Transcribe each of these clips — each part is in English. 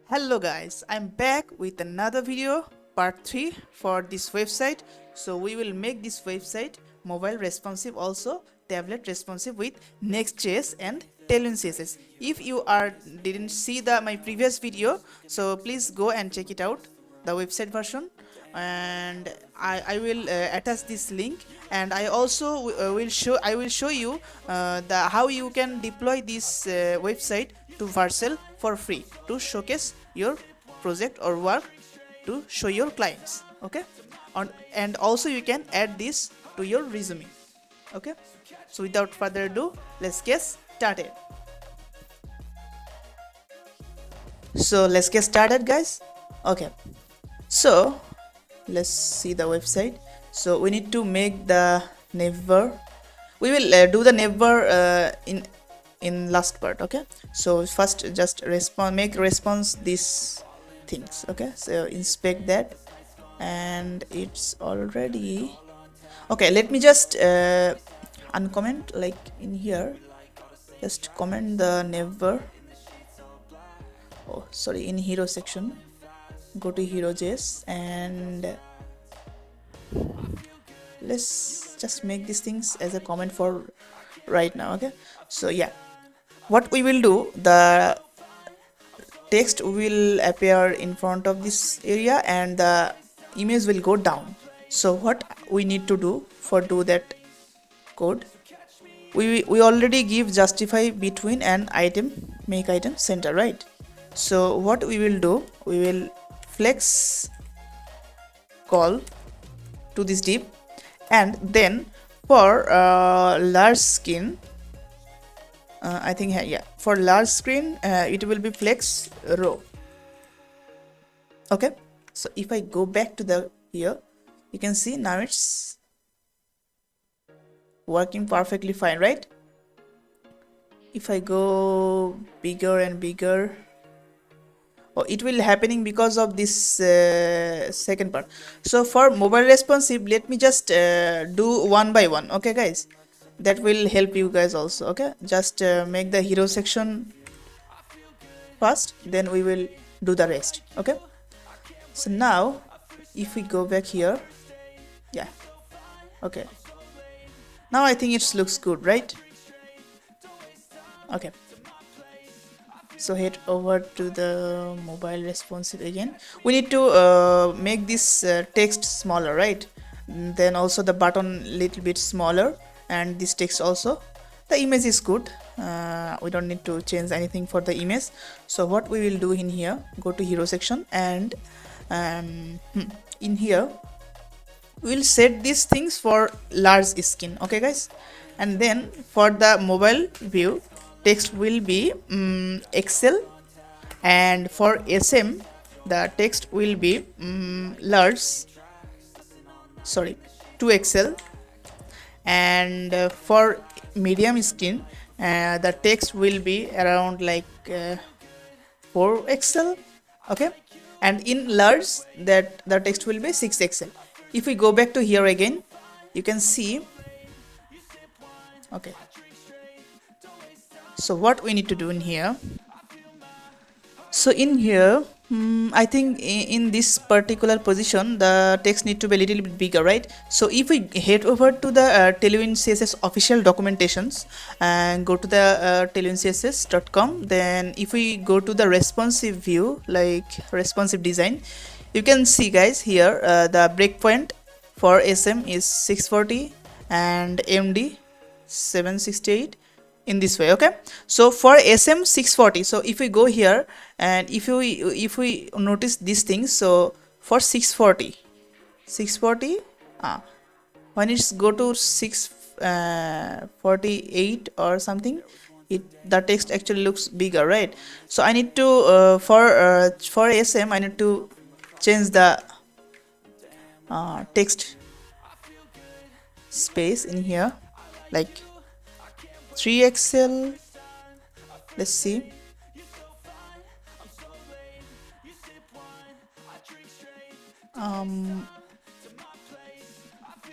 Hello guys, I'm back with another video, part 3 for this website. So we will make this website mobile responsive, also tablet responsive with next.js and Tailwindcss. If you didn't see my previous video, so please go and check it out, the website version, and I will attach this link, and I also will show you the how you can deploy this website to Vercel for free to showcase your project or work to show your clients. Okay, and also you can add this to your resume. Okay, so without further ado, let's get started. So let's get started, guys. Okay, so let's see the website. So we need to make the navbar. We will do the navbar in last part. Okay, so first just make response these things. Okay, so inspect that, and it's already okay. Let me just uncomment, like in here, just comment the navbar. Oh sorry, in hero section, go to hero.js and let's just make these things as a comment for right now. Okay, so yeah, what we will do, the text will appear in front of this area and the image will go down. So what we need to do for do that code, we already give justify between an item, make item center, right? So what we will do, we will flex call to this div, and then for large screen, I think yeah, for large screen it will be flex row. Okay, so if I go back to the here, you can see now it's working perfectly fine, right? If I go bigger and bigger, oh, it will happening because of this second part. So for mobile responsive, let me just do one by one. Okay guys, that will help you guys also. Okay, just make the hero section first, then we will do the rest. Okay, so now if we go back here, yeah, okay, now I think it looks good, right? Okay, so head over to the mobile responsive again. We need to make this text smaller, right? Then also the button little bit smaller, and this text also. The image is good, we don't need to change anything for the image. So what we will do in here, go to hero section, and in here we'll set these things for large skin. Okay guys, and then for the mobile view, text will be Excel, and for SM the text will be large, sorry, 2XL, and for medium screen the text will be around like 4XL. Okay, and in large that the text will be 6XL. If we go back to here again, you can see. Okay, so what we need to do in here, so in here I think in this particular position the text need to be a little bit bigger, right? So if we head over to the Tailwindcss official documentations and go to the tailwindcss.com, then if we go to the responsive view, like responsive design, you can see guys here the breakpoint for SM is 640 and MD 768 in this way. Okay, so for SM 640, so if we go here and if we notice these things, so for 640 when it's go to 648 or something, the text actually looks bigger, right? So I need to for SM I need to change the text space in here, like 3XL. Let's see.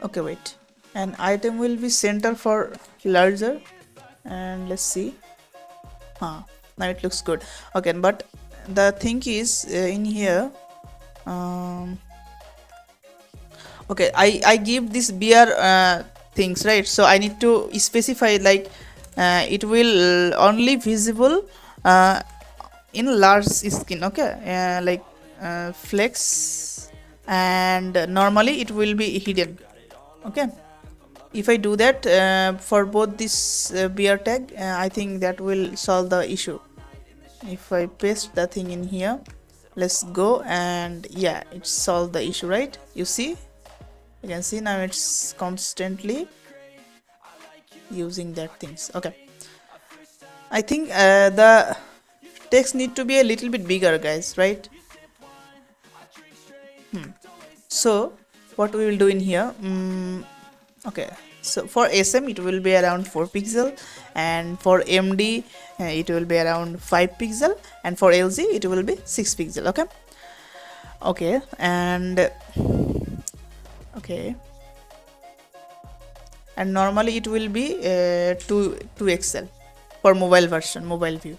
Okay, wait, an item will be center for larger, and let's see. Now it looks good. Okay, but the thing is in here. um, okay, I give this beer things, right? So I need to specify like it will only visible uh, in large skin. Okay, like flex, and normally it will be hidden. Okay, if I do that for both this beer tag, I think that will solve the issue. If I paste the thing in here, let's go, and yeah, it solved the issue, right? You see, you can see now it's constantly using that things. Okay, I think the text need to be a little bit bigger, guys, right? So what we will do in here, okay, so for SM it will be around 4 pixel, and for MD it will be around 5 pixel, and for LG it will be 6 pixel. Okay, okay, and okay, and normally it will be 2 XL for mobile version, mobile view.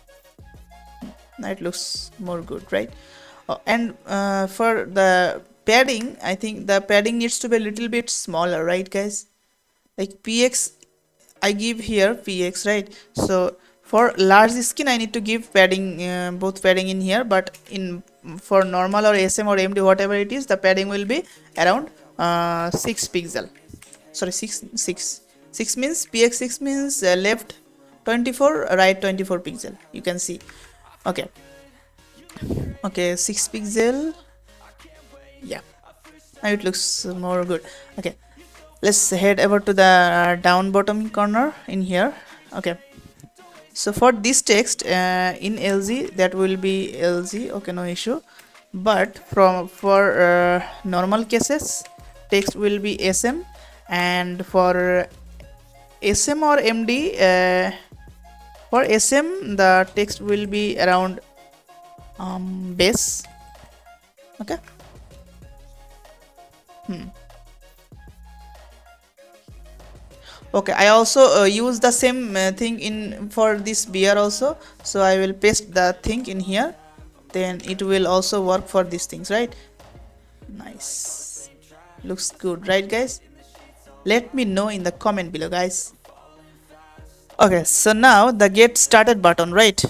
Now it looks more good, right? And for the padding, I think the padding needs to be a little bit smaller, right, guys? Like PX, I give here PX, right? So for large skin, I need to give padding, both padding in here, but in for normal or SM or MD, whatever it is, the padding will be around 6 pixel. Sorry, 6 means PX 6 means left 24, right 24 pixel. You can see. Okay, okay, 6 pixel. Yeah, now it looks more good. Okay, let's head over to the down bottom corner in here. Okay, so for this text in LG, that will be LG. Okay, no issue. But for normal cases, text will be SM, and for SM or MD, for SM the text will be around base. Okay. Okay, I also use the same thing in for this beer also, so I will paste the thing in here, then it will also work for these things, right? Nice, looks good, right, guys? Let me know in the comment below, guys. Okay, so now the get started button, right?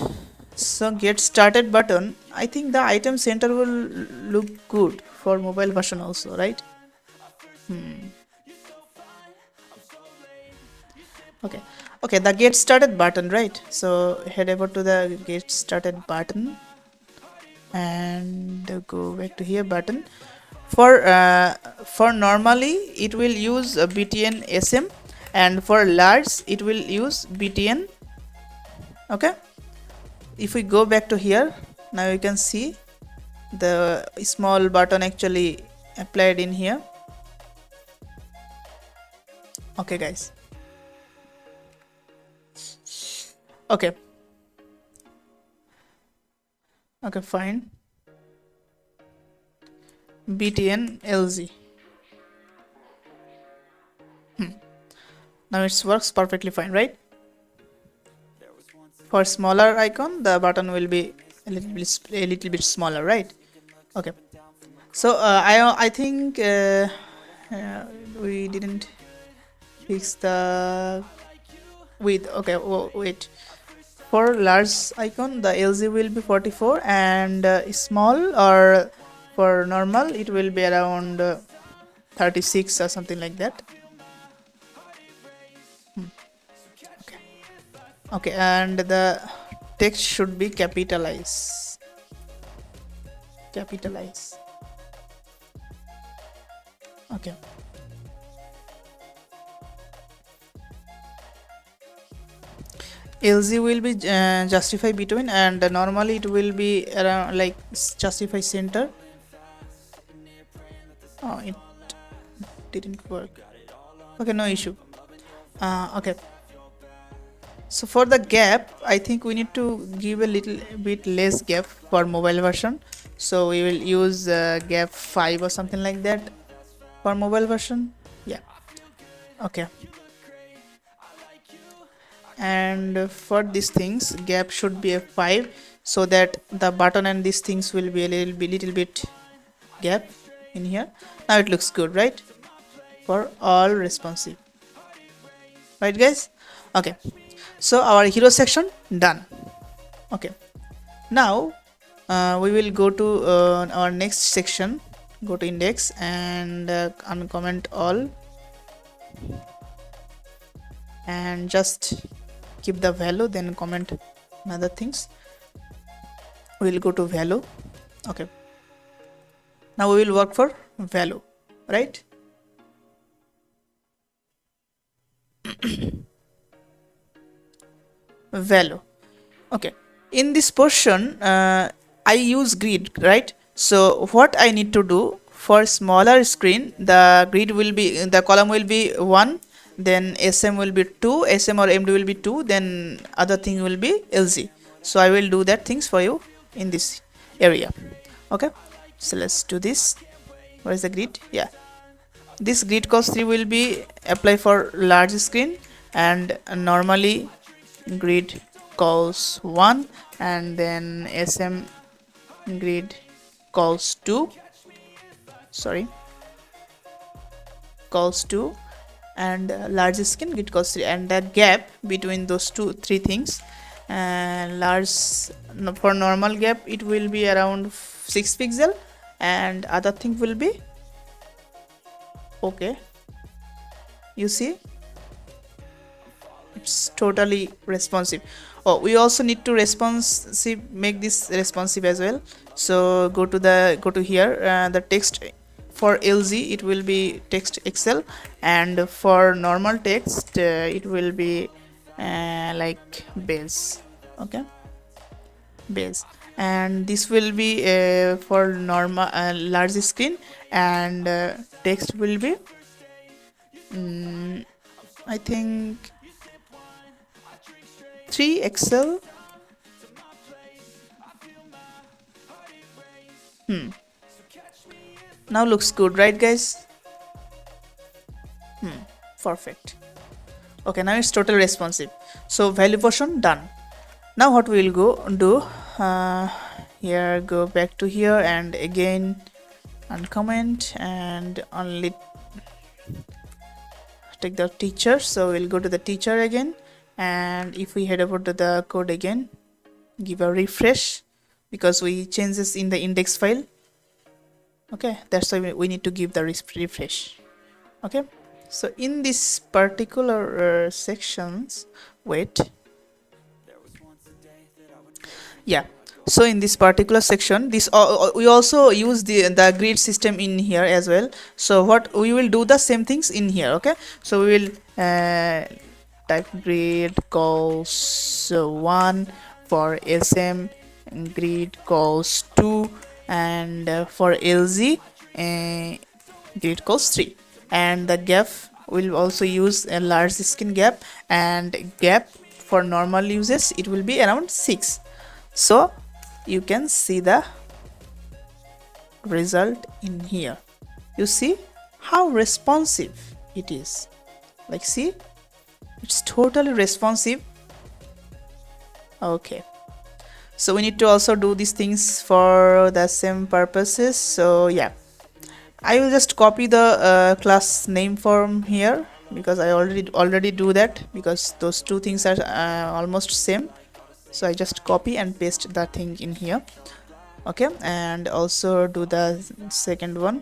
So get started button, I think the item center will look good for mobile version also, right? Okay, okay, the get started button, right? So head over to the get started button and go back to here button. For normally it will use btn sm, and for large it will use btn. Okay, if we go back to here, now you can see the small button actually applied in here. Okay, guys. Okay, okay, fine. btn lz. Now it works perfectly fine, right? For smaller icon, the button will be a little bit smaller, right? Okay, so I think we didn't fix the width. Okay, wait, for large icon the LZ will be 44, and small or for normal it will be around 36 or something like that. Okay, okay, and the text should be capitalize. Okay, LZ will be justify between, and normally it will be around like justify center. Oh, it didn't work. Okay, no issue. Okay, so for the gap, I think we need to give a little bit less gap for mobile version, so we will use gap 5 or something like that for mobile version. Yeah, okay, and for these things gap should be a 5, so that the button and these things will be a little bit gap in here. Now it looks good, right? For all responsive, right guys? Okay, so our hero section done. Okay, now we will go to our next section. Go to index and uncomment all and just keep the value, then comment another things. We'll go to value. Okay, now we will work for value, right? Value. Okay, in this portion I use grid, right? So what I need to do, for smaller screen the grid will be, the column will be 1, then sm will be 2, sm or md will be 2, then other thing will be lz. So I will do that things for you in this area. Okay, so let's do this. Where is the grid? Yeah, this grid cost 3 will be apply for large screen, and normally grid calls 1, and then sm grid calls 2, sorry, calls 2, and large screen grid calls 3, and the gap between those three things, large for normal gap it will be around 6 pixel, and other thing will be okay. You see, it's totally responsive. Oh, we also need to responsive, make this responsive as well. So go to here, the text for lz it will be text excel, and for normal text it will be like base. Okay, base, and this will be for normal large screen, and text will be I think 3 excel. Now looks good, right guys? Perfect. Okay, now it's total responsive. So value portion done. Now what we will go do, here go back to here and again uncomment and only take the teacher. So we'll go to the teacher again, and if we head over to the code again, give a refresh because we change this in the index file. Okay, that's why we need to give the refresh. Okay, so in this particular sections, wait, yeah, so in this particular section, this we also use the grid system in here as well. So what we will do the same things in here. Okay, so we will type grid calls 1 for sm, grid calls 2, and for lz grid calls 3, and the gap will also use a large screen gap, and gap for normal uses it will be around 6. So you can see the result in here. You see how responsive it is. Like, see, it's totally responsive. Okay, so we need to also do these things for the same purposes. So yeah, I will just copy the class name from here because I already do that, because those two things are almost same. So I just copy and paste that thing in here. Okay, and also do the second one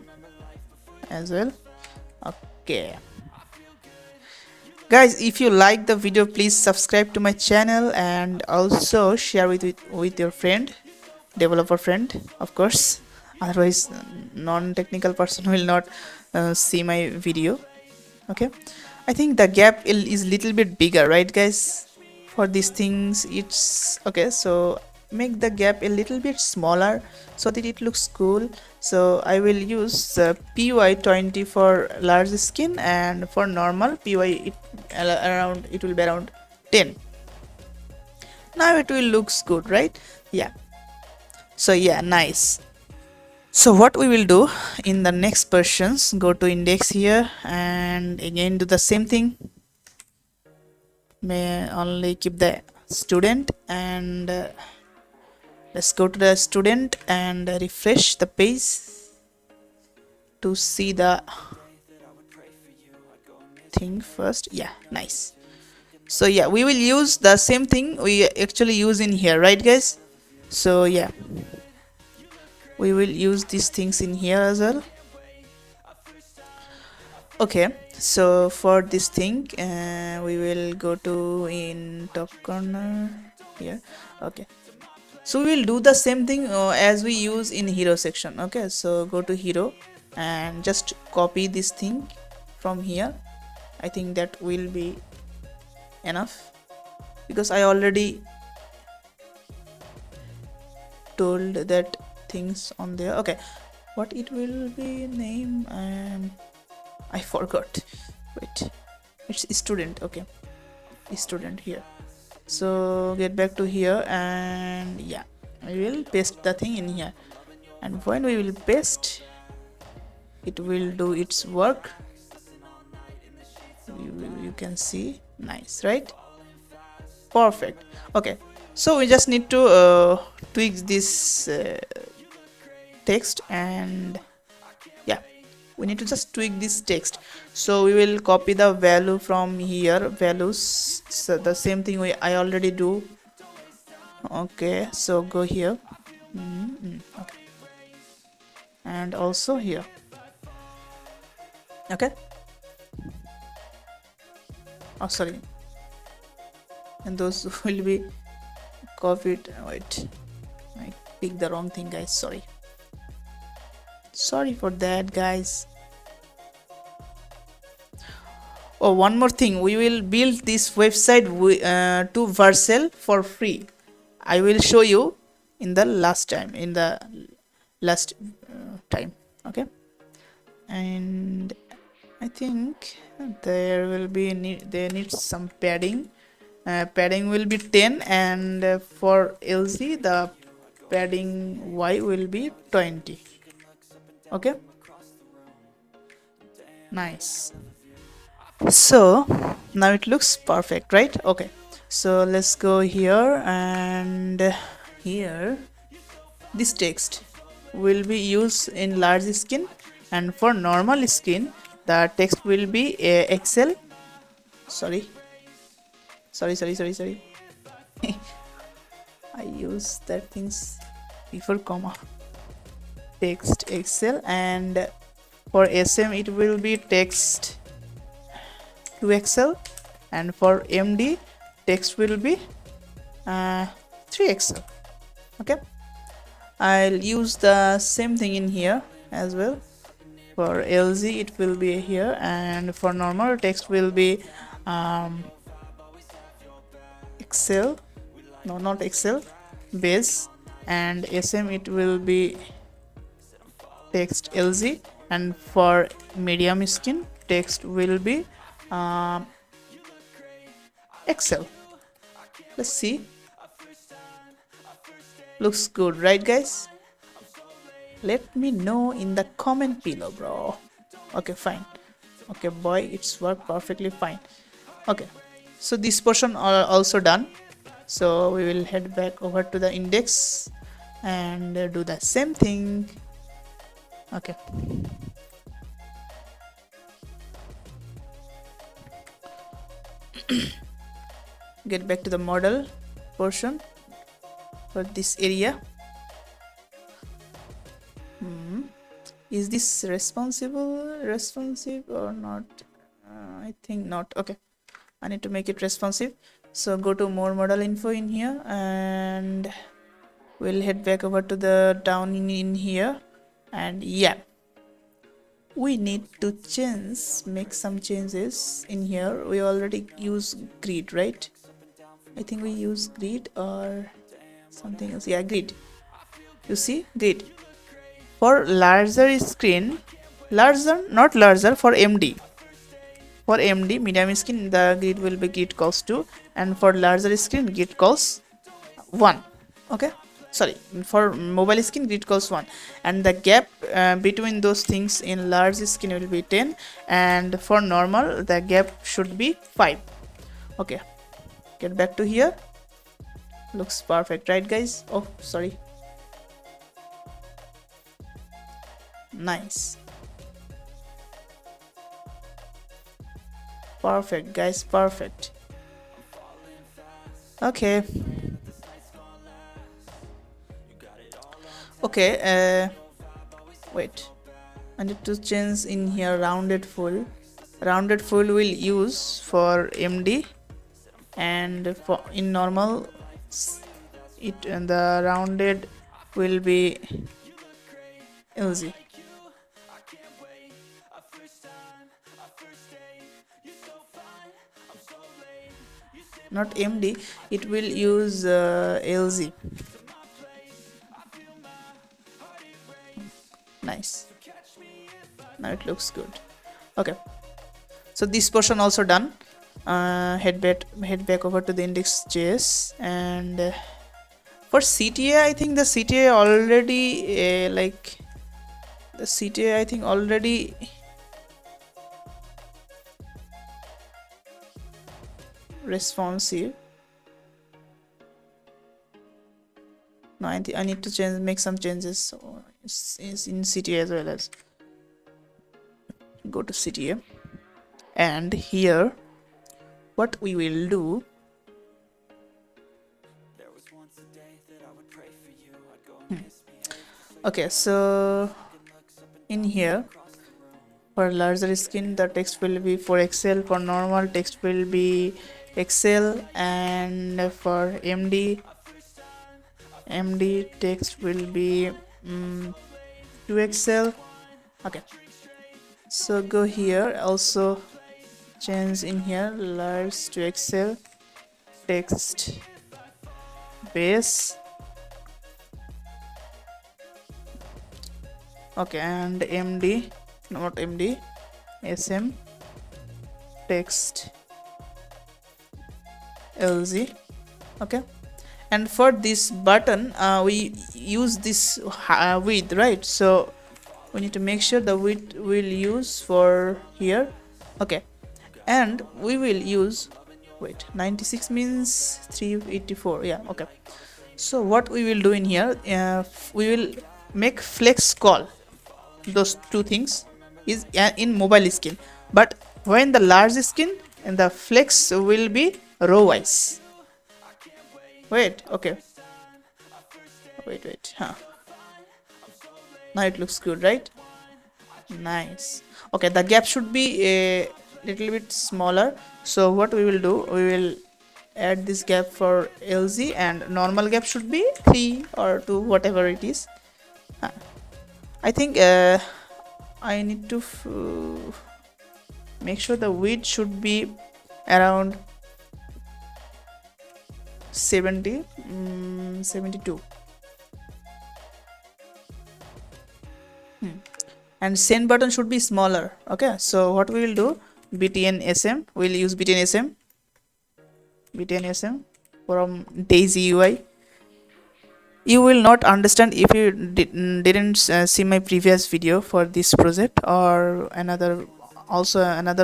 as well. Okay guys, if you like the video, please subscribe to my channel and also share with your friend, developer friend, of course, otherwise non-technical person will not see my video. Okay, I think the gap is little bit bigger, right guys? For these things it's okay, so make the gap a little bit smaller so that it looks cool. So I will use py 20 for large skin, and for normal py it will be around 10. Now it will looks good, right? Yeah, so yeah, nice. So what we will do in the next versions, go to index here and again do the same thing. May only keep the student and Let's go to the student and refresh the page to see the thing first. Yeah, nice. So yeah, we will use the same thing we actually use in here, right guys? So yeah, we will use these things in here as well. Okay, so for this thing we will go to in top corner here. Okay, so we will do the same thing as we use in hero section. Okay, so go to hero and just copy this thing from here. I think that will be enough because I already told that things on there. Okay, what it will be name, I forgot. Wait, it's student. Okay, student here. So get back to here and yeah, I will paste the thing in here, and when we will paste, it will do its work. You can see, nice, right? Perfect. Okay, so we just need to tweak this text, and yeah, we need to just tweak this text. So we will copy the value from here, values, so the same thing I already do. Okay, so go here. Okay, and also here. Okay, oh sorry, and those will be copied. Wait, I picked the wrong thing, guys. Sorry for that, guys. Oh, one more thing, we will build this website to Vercel for free. I will show you in the last time, time. Okay, and I think there will be they need some padding. Padding will be 10, and for LZ the padding Y will be 20. Okay, nice. So now it looks perfect, right? Okay, so let's go here, and here this text will be used in large screen, and for normal screen the text will be Excel. Sorry. I use that things before comma. Text Excel, and for SM it will be text to Excel, and for MD text will be 3 Excel. Okay, I'll use the same thing in here as well. For LZ it will be here, and for normal text will be Excel, no, not Excel, base, and SM it will be text LZ, and for medium skin text will be Excel. Let's see, looks good, right guys? Let me know in the comment below, bro. Okay, fine. Okay, boy, it's worked perfectly fine. Okay, so this portion are also done, so we will head back over to the index and do the same thing. Okay, get back to the model portion for this area. Is this responsive or not? I think not. Okay, I need to make it responsive, so go to more model info in here, and we'll head back over to the down in here, and yeah, we need to make some changes in here. We already use grid, right? I think we use grid or something else. Yeah, grid. You see, grid for larger screen, not larger, for MD. For MD medium screen the grid will be grid calls 2, and for larger screen grid calls 1. Okay, sorry, for mobile screen grid calls 1, and the gap between those things in large screen will be 10, and for normal the gap should be 5. Okay, get back to here, Looks perfect, right guys? Oh, sorry. Nice. Perfect, guys, perfect. Okay. Okay, wait. I need to change in here rounded full. Rounded full will use for MD, and for in normal it, and the rounded will be LZ. Not MD, it will use LZ. Nice. Now it looks good. Okay, so this portion also done. Head back over to the index.js, and for CTA, I think the CTA already like the CTA I think already responsive. No, I need to make some changes. So it's in CTA as well. As go to CTA, and here what we will do, okay, so in here for larger screen the text will be for Excel, for normal text will be Excel, and for MD text will be to Excel. Okay, so go here, also change in here large to Excel, text base. Okay, and MD, not MD, SM text LZ. Okay, and for this button we use this width, right? So we need to make sure the width will use for here. Okay, and we will use, wait, 96 means 384. Yeah, okay. So what we will do in here, we will make flex call. Those two things is in mobile skin, but when the large skin, and the flex will be row wise. Wait, okay, wait, huh? Now it looks good, right? Nice. Okay, the gap should be a little bit smaller. So what we will do, we will add this gap for LZ, and normal gap should be 3 or 2, whatever it is. I think I need to make sure the width should be around 72. And send button should be smaller. Okay, so what we will do, btn-sm, we'll use btn-sm from Daisy UI. You will not understand if you didn't see my previous video for this project, or another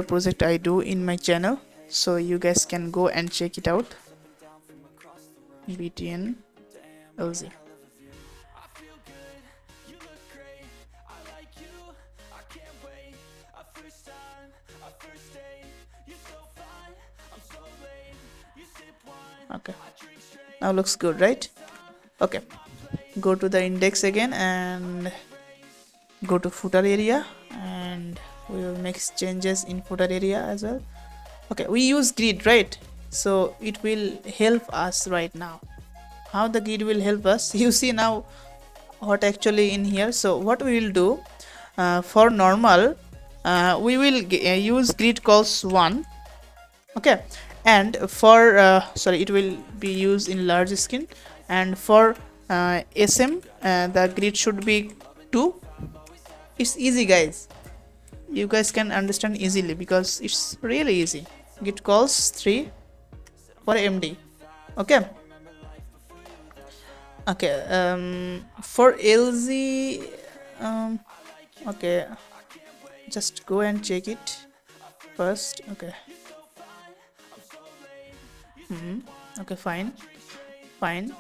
project I do in my channel, so you guys can go and check it out. btn LZ. Okay, now looks good, right? Okay, go to the index again and go to footer area, and we will make changes in footer area as well. Okay, we use grid, right? So it will help us right now. How the grid will help us, you see now what actually in here. So what we will do, for normal we will use grid calls 1. Okay, and for sorry, it will be used in large skin, and for SM the grid should be 2. It's easy, guys. You guys can understand easily because it's really easy. Git calls 3 for MD. Okay, for LZ, okay, just go and check it first. Okay, okay, fine. fine.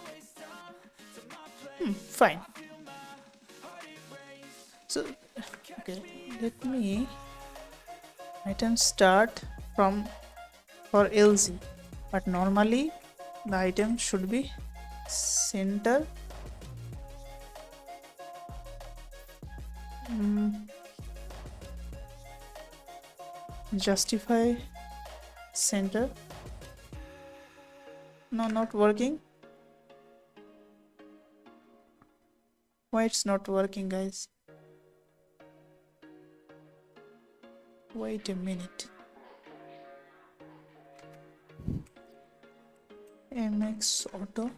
Fine. So okay, let me item start from for LZ, but normally the item should be center. Justify center. No, not working. Why it's not working, guys? Wait a minute. MX auto.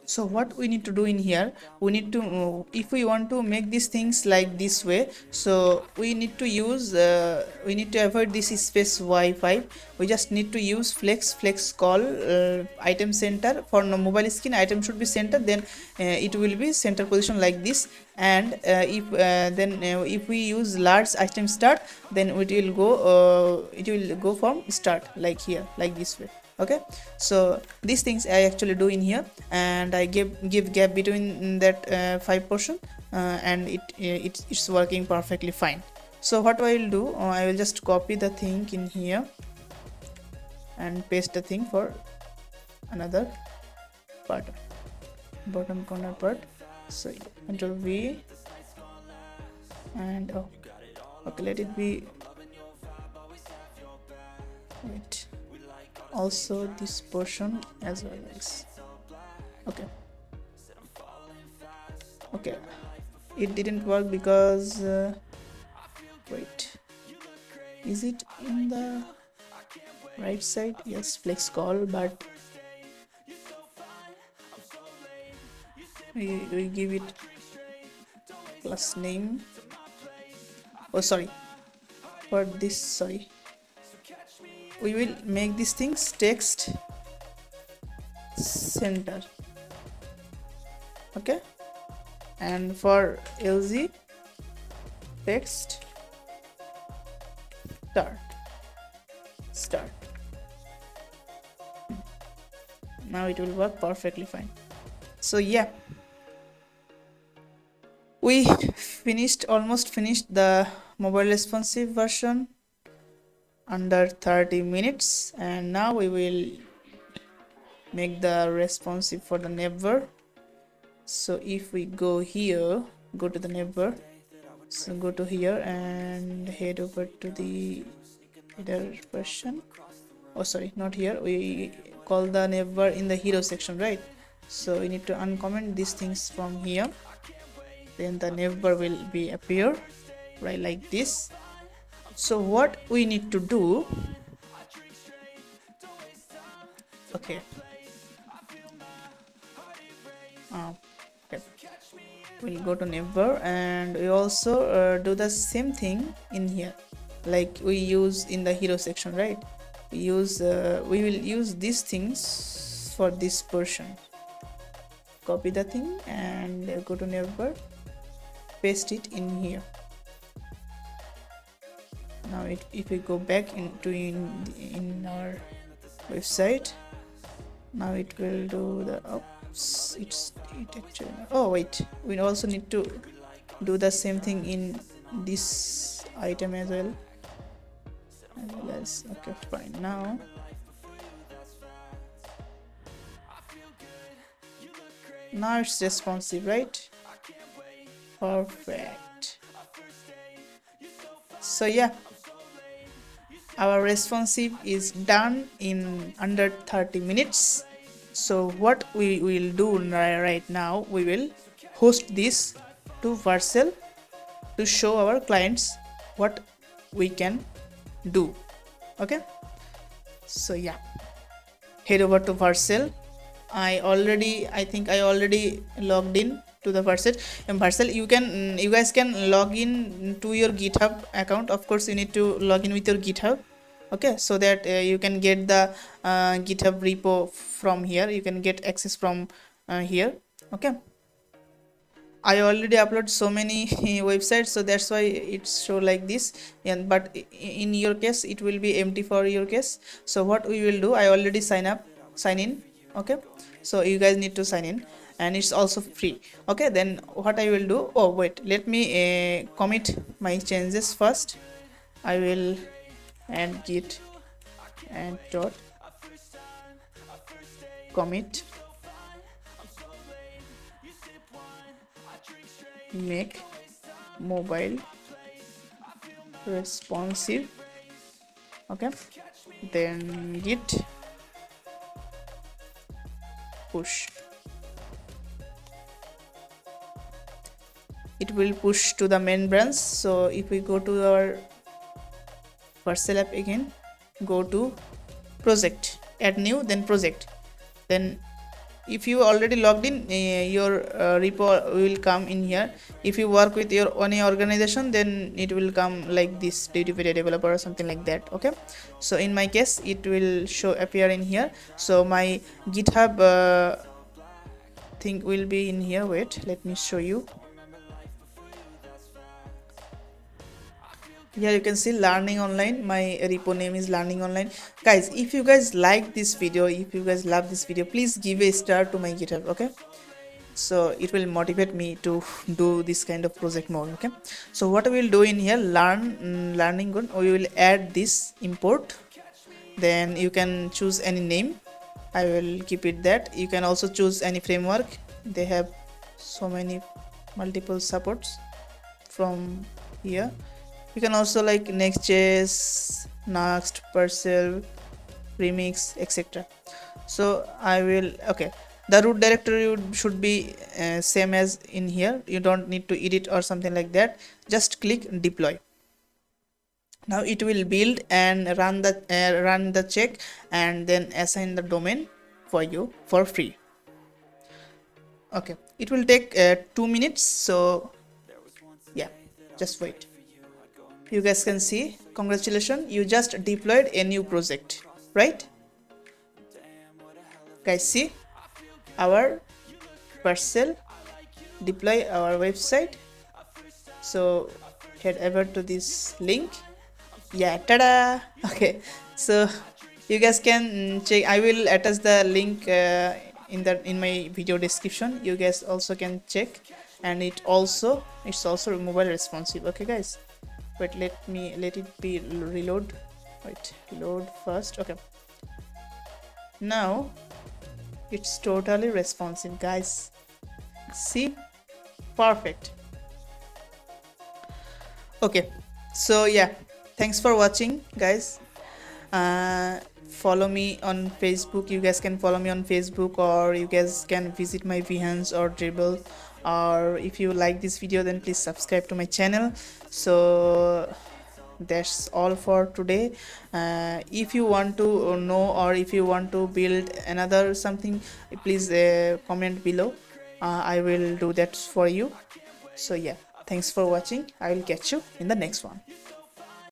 So what we need to do in here, we need to if we want to make these things like this way, so we need to use we need to avoid this space Wi-Fi. We just need to use flex call item center. For no mobile screen, item should be center, then it will be center position like this. And if we use large item start, then it will go from start like here, like this way. Okay, so these things I actually do in here, and I give gap between that 5 portion, and it's working perfectly fine. So what I will do, I will just copy the thing in here and paste the thing for another part, bottom corner part. So Control V, and okay, let it be, wait, also this portion as well as, okay, it didn't work because wait, is it in the right side? Yes, flex call, but we give it class name. Oh, sorry for this, sorry, we will make these things text center. Okay, and for LZ, text start. Now it will work perfectly fine. So yeah, we almost finished the mobile responsive version under 30 minutes, and now we will make the responsive for the neighbor. So if we go here, go to the neighbor, so go to here and head over to the header version. Oh, sorry, not here, we call the neighbor in the hero section, right? So we need to uncomment these things from here, then the neighbor will be appear right like this. So what we need to do, okay, we'll go to neighbor, and we also do the same thing in here like we use in the hero section, right? We will use these things for this portion. Copy the thing and go to neighbor, paste it in here. Now if we go back into in our website, now it will do the it actually, oh wait, we also need to do the same thing in this item as well as, okay, fine. Now it's responsive, right? Perfect. So yeah, our responsive is done in under 30 minutes. So what we will do right now, we will host this to Vercel to show our clients what we can do. Okay, so yeah, head over to Vercel. I think I already logged in to the Vercel. In Vercel, you guys can log in to your GitHub account. Of course, you need to log in with your GitHub. Okay, so that you can get the GitHub repo from here. You can get access from here. Okay, I already upload so many websites, so that's why it's show like this. And but in your case it will be empty for your case. So what we will do, I already sign in. Okay, so you guys need to sign in, and it's also free. Okay, then what I will do, oh wait, let me commit my changes first. I will add git and dot commit make mobile responsive. Okay, then git push. It will push to the main branch. So if we go to our Vercel app again, go to project, add new, then project. Then if you already logged in, your repo will come in here. If you work with your own organization, then it will come like this, Wikipedia developer or something like that. Okay, so in my case it will show appear in here. So my GitHub thing will be in here. Wait, let me show you. Here you can see learning online. My repo name is learning online. Guys, if you guys like this video, if you guys love this video, please give a star to my GitHub. Okay, so it will motivate me to do this kind of project more. Okay, so what we will do in here, learning good, we will add this import. Then you can choose any name. I will keep it that. You can also choose any framework. They have so many multiple supports from here. You can also like next.js, next, Percel, remix, etc. So I will, okay, the root directory should be same as in here. You don't need to edit or something like that. Just click deploy. Now it will build and run the check and then assign the domain for you for free. Okay, it will take 2 minutes. So yeah, just wait. You guys can see, congratulations, you just deployed a new project, right? Guys, see our Vercel deploy our website. So head over to this link. Yeah, tada. Okay, so you guys can check. I will attach the link in my video description. You guys also can check, and it's also mobile responsive. Okay guys, wait, let it be reload. Wait, load first. Okay, now it's totally responsive, guys. See, perfect. Okay, so yeah, thanks for watching, guys. Follow me on Facebook. You guys can follow me on Facebook, or you guys can visit my Behance or Dribble. Or if you like this video, then please subscribe to my channel. So that's all for today. If you want to know, or if you want to build another something, please comment below. I will do that for you. So yeah, thanks for watching. I will catch you in the next one.